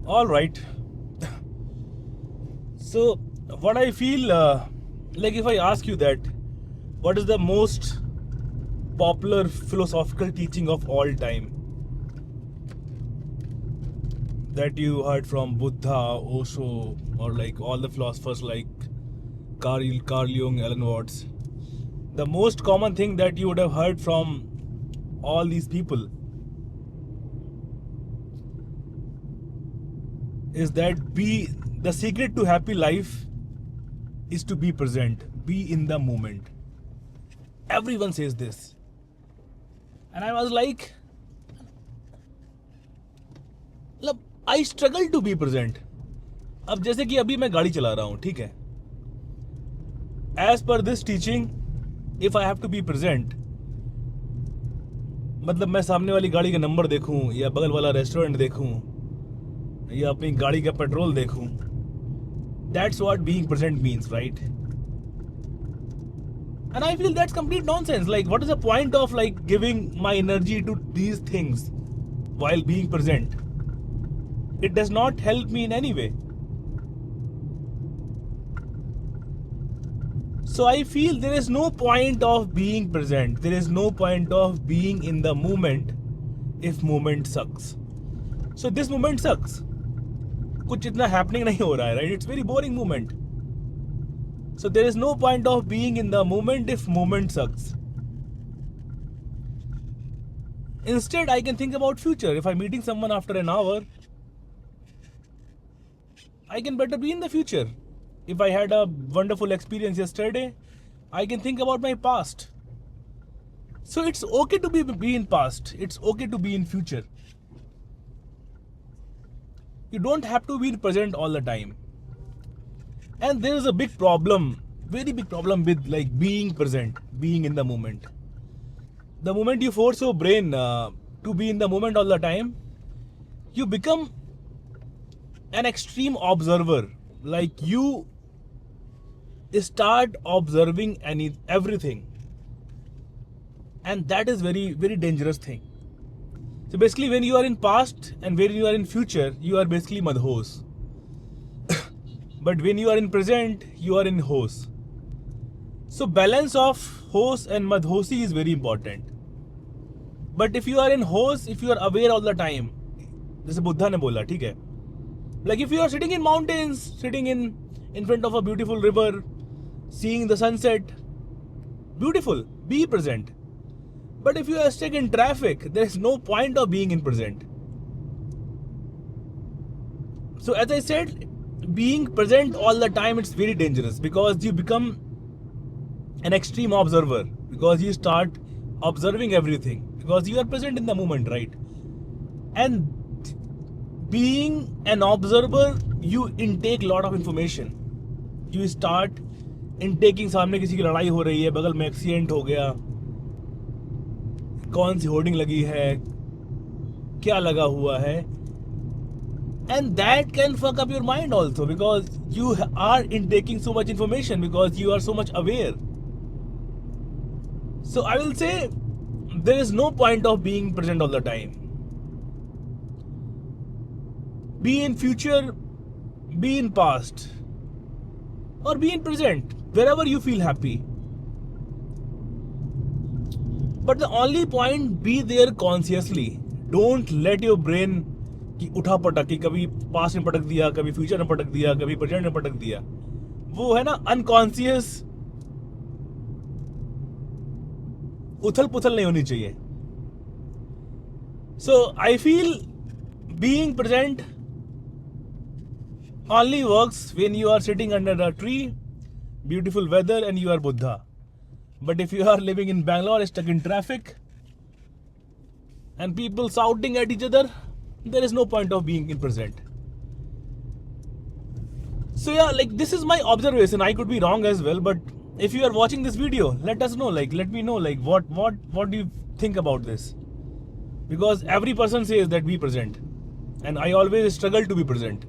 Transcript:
All right. So, what I feel like if I ask you that, what is the most popular philosophical teaching of all time that you heard from Buddha, Osho, or like all the philosophers like Carl Jung, Alan Watts? The most common thing that you would have heard from all these people is that the secret to happy life is to be present, be in the moment. Everyone says this. And I was like, I struggle to be present. अब जैसे कि अभी मैं गाड़ी चला रहा हूँ, ठीक है? As per this teaching, if I have to be present, मतलब मैं सामने वाली गाड़ी का नंबर देखूं या बगल वाला रेस्टोरेंट देखूं या अपनी गाड़ी का पेट्रोल देखूं, that's what being present means, right? And I feel that's complete nonsense. Like, what is the point of like giving my energy to these things while being present? It does not help me in any way. So I feel there is no point of being present. There is no point of being in the moment if moment sucks. So this moment sucks. कुछ इतना happening नहीं हो रहा है, right? It's very boring moment. So there is no point of being in the moment if moment sucks. Instead, I can think about future. If I'm meeting someone after an hour, I can better be in the future. If I had a wonderful experience yesterday, I can think about my past. So it's okay to be in past. It's okay to be in future. You don't have to be present all the time. And there is a big problem, very big problem with like being present, being in the moment. The moment you force your brain to be in the moment all the time, you become an extreme observer. Like you start observing everything, and that is very very dangerous thing. So basically, when you are in past and when you are in future, you are basically madhos. But when you are in present, you are in hos. So balance of hos and madhosi is very important. But if you are in hos, if you are aware all the time, जैसे बुद्धा ने बोला, ठीक है? Like if you are sitting in mountains, sitting in front of a beautiful river, seeing the sunset, beautiful, be present. But if you are stuck in traffic, there is no point of being in present. So as I said, being present all the time, it's very dangerous because you become an extreme observer, because you start observing everything, because you are present in the moment, right? And being an observer, you intake a lot of information. You start intaking, सामने किसी की लड़ाई हो रही है, बगल में accident हो गया, कौन सी होर्डिंग लगी है, क्या लगा हुआ है. And that can fuck up your mind also, because you are intaking so much information, because you are so much aware. So I will say there is no point of being present all the time. Be in future, be in past, or be in present, wherever you feel happy. But the only point, be there consciously. Don't let your brain कि उठा पटक, कि कभी past में पटक दिया, कभी future में पटक दिया, कभी प्रेजेंट में पटक दिया. वो है ना अनकॉन्शियस उथल पुथल नहीं होनी चाहिए. So I feel being present only works when you are sitting under a tree, beautiful weather, and you are Buddha. But if you are living in Bangalore, stuck in traffic, and people shouting at each other, there is no point of being in present. So yeah, like this is my observation. I could be wrong as well, but if you are watching this video, let us know. Like, let me know. Like, what do you think about this? Because every person says that be present, and I always struggle to be present.